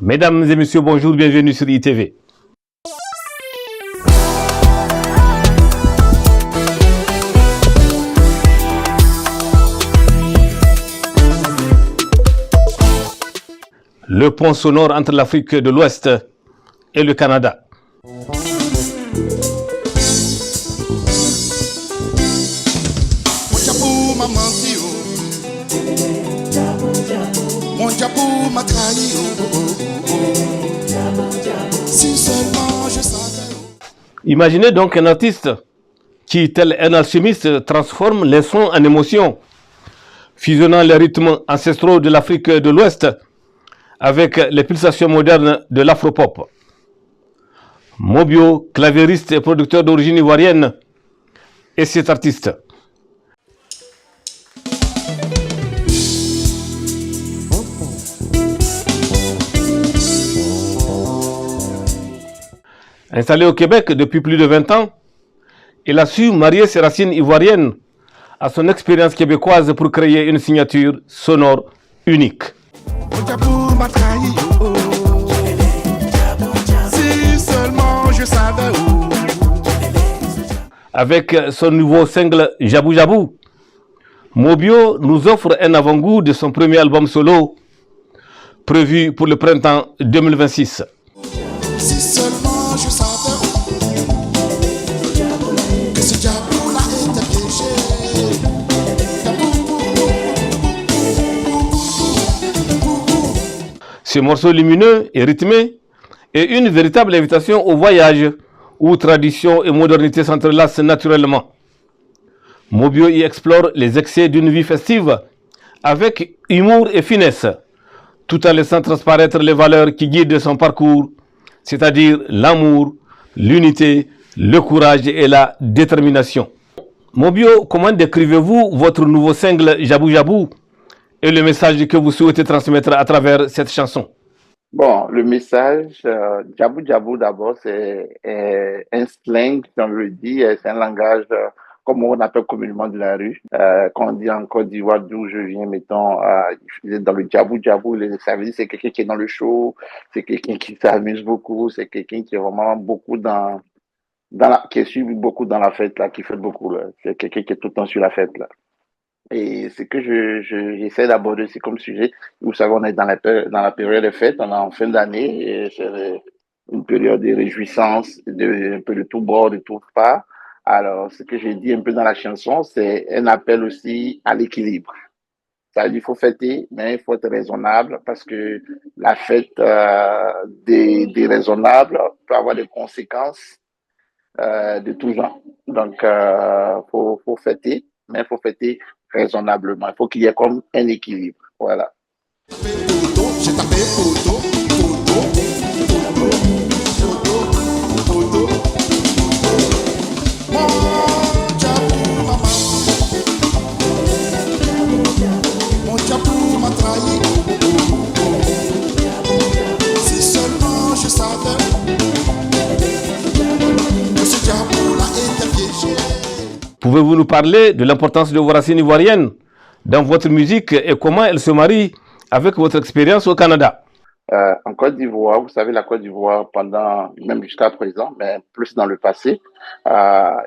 Mesdames et messieurs, bonjour, bienvenue sur ITV. Le pont sonore entre l'Afrique de l'Ouest et le Canada. Imaginez donc un artiste qui, tel un alchimiste, transforme les sons en émotions, fusionnant les rythmes ancestraux de l'Afrique de l'Ouest avec les pulsations modernes de l'afropop. Mobio, claviériste et producteur d'origine ivoirienne, est cet artiste. Installé au Québec depuis plus de 20 ans, il a su marier ses racines ivoiriennes à son expérience québécoise pour créer une signature sonore unique. Avec son nouveau single Jabou Jabou, Mobio nous offre un avant-goût de son premier album solo prévu pour le printemps 2026. Si seulement je savais que ce diable-là était piégé. Ce morceau lumineux et rythmé est une véritable invitation au voyage où tradition et modernité s'entrelacent naturellement. Mobio y explore les excès d'une vie festive avec humour et finesse, tout en laissant transparaître les valeurs qui guident son parcours, c'est-à-dire l'amour, l'unité, le courage et la détermination. Mobio, comment décrivez-vous votre nouveau single Jabou Jabou et le message que vous souhaitez transmettre à travers cette chanson? Bon, le message, Djabou Djabou d'abord, c'est un slang, si on veut dire, c'est un langage comme on appelle communément de la rue. Quand on dit en Côte d'Ivoire, d'où je viens, mettons, dans le Djabou Djabou, ça veut dire c'est quelqu'un qui est dans le show, c'est quelqu'un qui s'amuse beaucoup, c'est quelqu'un qui est vraiment beaucoup qui est suivi beaucoup dans la fête, là, qui fait beaucoup, là. C'est quelqu'un qui est tout le temps sur la fête, là. Et ce que j'essaie d'aborder aussi comme sujet, vous savez, on est dans la période des fêtes, on est en fin d'année, et c'est une période de réjouissance, un peu de tout bord, de tout part. Alors, ce que j'ai dit un peu dans la chanson, c'est un appel aussi à l'équilibre. Ça veut dire qu'il faut fêter, mais il faut être raisonnable parce que la fête déraisonnable peut avoir des conséquences de tout genre. Donc, faut fêter, mais il faut fêter raisonnablement. Il faut qu'il y ait comme un équilibre. Voilà. J'ai tapé photo, photo, photo, photo, photo. Mon diabou, maman. Mon diabou m'a trahi. Si seulement je savais que ce diabou-là était piégé. Pouvez-vous nous parler de l'importance de vos racines ivoiriennes dans votre musique et comment elles se marient avec votre expérience au Canada? En Côte d'Ivoire, vous savez, la Côte d'Ivoire, même jusqu'à présent, mais plus dans le passé,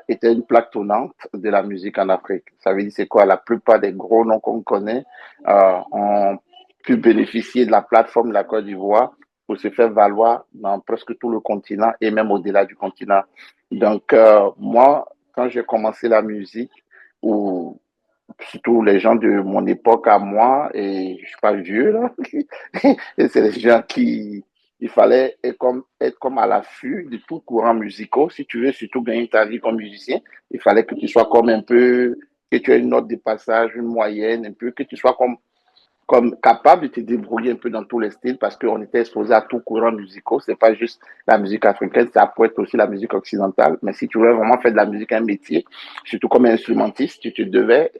était une plaque tournante de la musique en Afrique. Ça veut dire c'est quoi? La plupart des gros noms qu'on connaît ont pu bénéficier de la plateforme de la Côte d'Ivoire pour se faire valoir dans presque tout le continent et même au-delà du continent. Donc, moi, quand j'ai commencé la musique, ou surtout les gens de mon époque à moi, et je suis pas vieux là, et c'est les gens il fallait être comme à l'affût de tout courant musical. Si tu veux surtout gagner ta vie comme musicien, il fallait que tu sois comme un peu, que tu aies une note de passage, une moyenne, un peu, que tu sois comme capable de te débrouiller un peu dans tous les styles parce qu'on était exposé à tout courant musical. C'est pas juste la musique africaine, ça peut être aussi la musique occidentale. Mais si tu veux vraiment faire de la musique un métier, surtout comme instrumentiste, tu te devais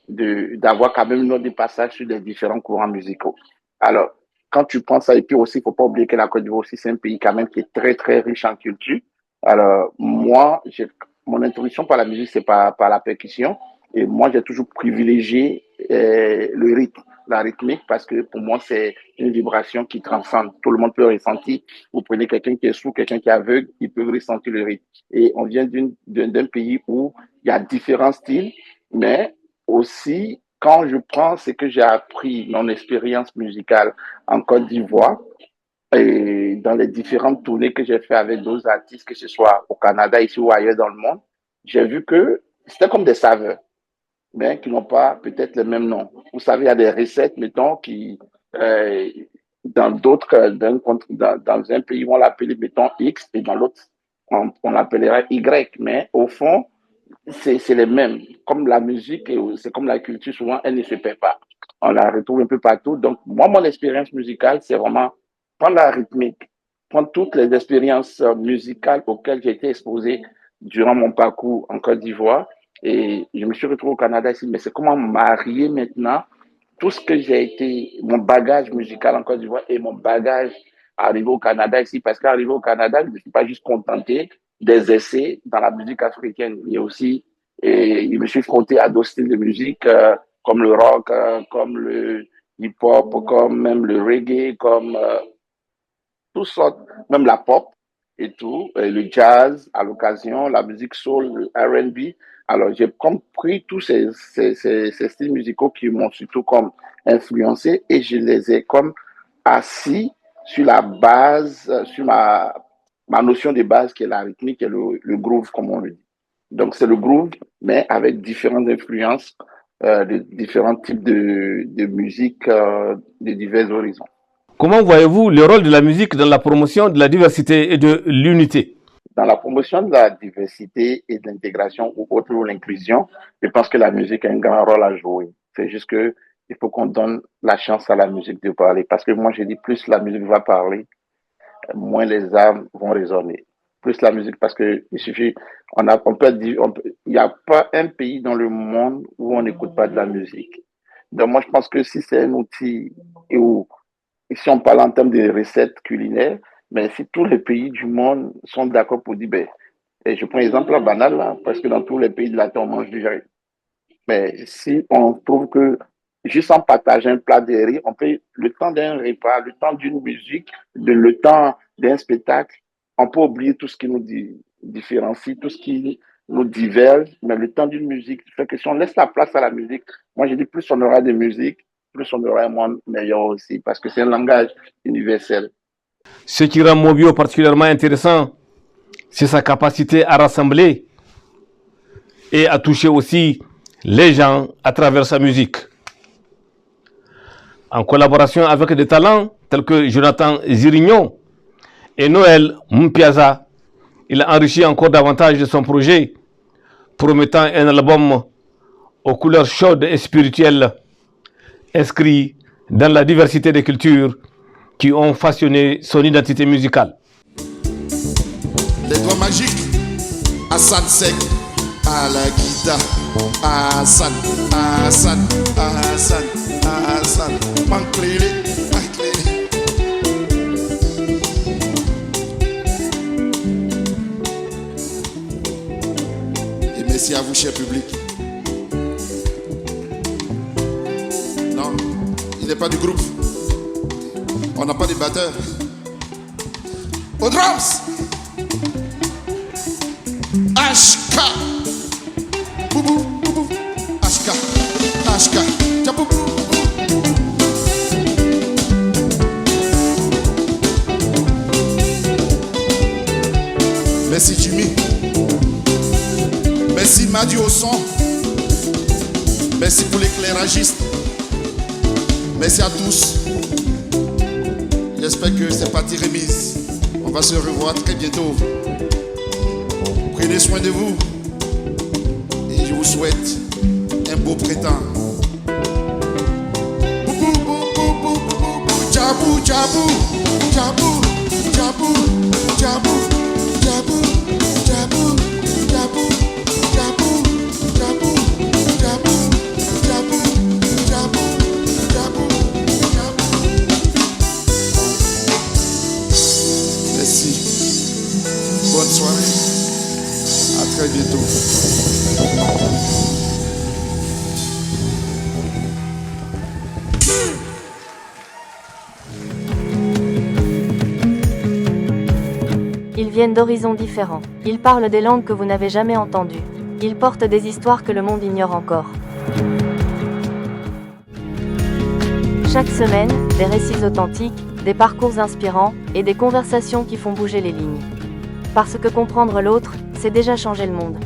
d'avoir quand même une note de passage sur les différents courants musicaux. Alors, quand tu prends ça, et puis aussi, il faut pas oublier que la Côte d'Ivoire aussi, c'est un pays quand même qui est très, très riche en culture. Alors, moi, mon introduction par la musique, c'est par la percussion. Et moi, j'ai toujours privilégié le rythme. la rythmique parce que pour moi, c'est une vibration qui transcende. Tout le monde peut ressentir. Vous prenez quelqu'un qui est sourd, quelqu'un qui est aveugle, il peut ressentir le rythme. Et on vient d'un pays où il y a différents styles, mais aussi, quand je prends ce que j'ai appris, mon expérience musicale en Côte d'Ivoire, et dans les différentes tournées que j'ai fait avec d'autres artistes, que ce soit au Canada, ici ou ailleurs dans le monde, j'ai vu que c'était comme des saveurs, mais qui n'ont pas peut-être le même nom. Vous savez, il y a des recettes, mettons, qui, euh, dans d'autres, dans un pays, on l'appelle, mettons, X, et dans l'autre, on l'appellera Y. Mais au fond, c'est les mêmes. Comme la musique, c'est comme la culture, souvent, elle ne se perd pas. On la retrouve un peu partout. Donc, moi, mon expérience musicale, c'est vraiment prendre la rythmique, prendre toutes les expériences musicales auxquelles j'ai été exposé durant mon parcours en Côte d'Ivoire. Et je me suis retrouvé au Canada ici, mais c'est comment marier maintenant tout ce que j'ai été, mon bagage musical en Côte d'Ivoire et mon bagage arrivé au Canada ici, parce qu'arrivé au Canada, je ne me suis pas juste contenté des essais dans la musique africaine. Il y a aussi, et je me suis frotté à d'autres styles de musique, comme le rock, comme le hip-hop, comme même le reggae, comme toutes sortes, même la pop et tout, et le jazz à l'occasion, la musique soul, le R&B. Alors, j'ai compris tous ces styles musicaux qui m'ont surtout comme influencé et je les ai comme assis sur la base, sur ma notion de base qui est la rythmique et le groove, comme on le dit. Donc, c'est le groove, mais avec différentes influences de différents types de musique de divers horizons. Comment voyez-vous le rôle de la musique dans la promotion de la diversité et de l'unité? Dans la promotion de la diversité et de l'intégration ou autre l'inclusion, je pense que la musique a un grand rôle à jouer. C'est juste que il faut qu'on donne la chance à la musique de parler. Parce que moi, je dis plus la musique va parler, moins les âmes vont résonner. Plus la musique, parce que il suffit, on peut dire, il n'y a pas un pays dans le monde où on n'écoute pas de la musique. Donc moi, je pense que si c'est un outil et où si on parle en termes de recettes culinaires, mais si tous les pays du monde sont d'accord pour dire, ben, et je prends l'exemple banal, là, parce que dans tous les pays de la Terre, on mange du riz. Mais si on trouve que juste en partageant un plat de riz, on peut, le temps d'un repas, le temps d'une musique, le temps d'un spectacle, on peut oublier tout ce qui nous différencie, tout ce qui nous diverge, mais le temps d'une musique, fait que si on laisse la place à la musique, moi je dis plus on aura de musique, plus on aura un monde meilleur aussi, parce que c'est un langage universel. Ce qui rend Mobio particulièrement intéressant, c'est sa capacité à rassembler et à toucher aussi les gens à travers sa musique. En collaboration avec des talents tels que Jonathan Zirignon et Noël Mpiaza, il a enrichi encore davantage de son projet, promettant un album aux couleurs chaudes et spirituelles, inscrit dans la diversité des cultures qui ont façonné son identité musicale. Les doigts magiques, Hassan Sek à la guitare, Hassan, Hassan, Hassan, Hassan, Manclélé, Manclélé. Et merci à vous, cher public. Non, il n'est pas du groupe. On n'a pas de batteur. Au drums, HK. Boubou, boubou. HK, HK. Tchaboubou. Merci Jimmy. Merci Madi au son. Merci pour l'éclairagiste. Merci à tous. J'espère que c'est parti remise. On va se revoir très bientôt. Prenez soin de vous. Et je vous souhaite un beau printemps. Djabou, djabou, djabou, djabou, djabou, djabou, djabou, djabou, djabou, djabou, djabou, djabou, djabou, djabou, djabou. Merci. Bonne soirée. À très bientôt. viennent d'horizons différents. Ils parlent des langues que vous n'avez jamais entendues. Ils portent des histoires que le monde ignore encore. Chaque semaine, des récits authentiques, des parcours inspirants et des conversations qui font bouger les lignes. Parce que comprendre l'autre, c'est déjà changer le monde.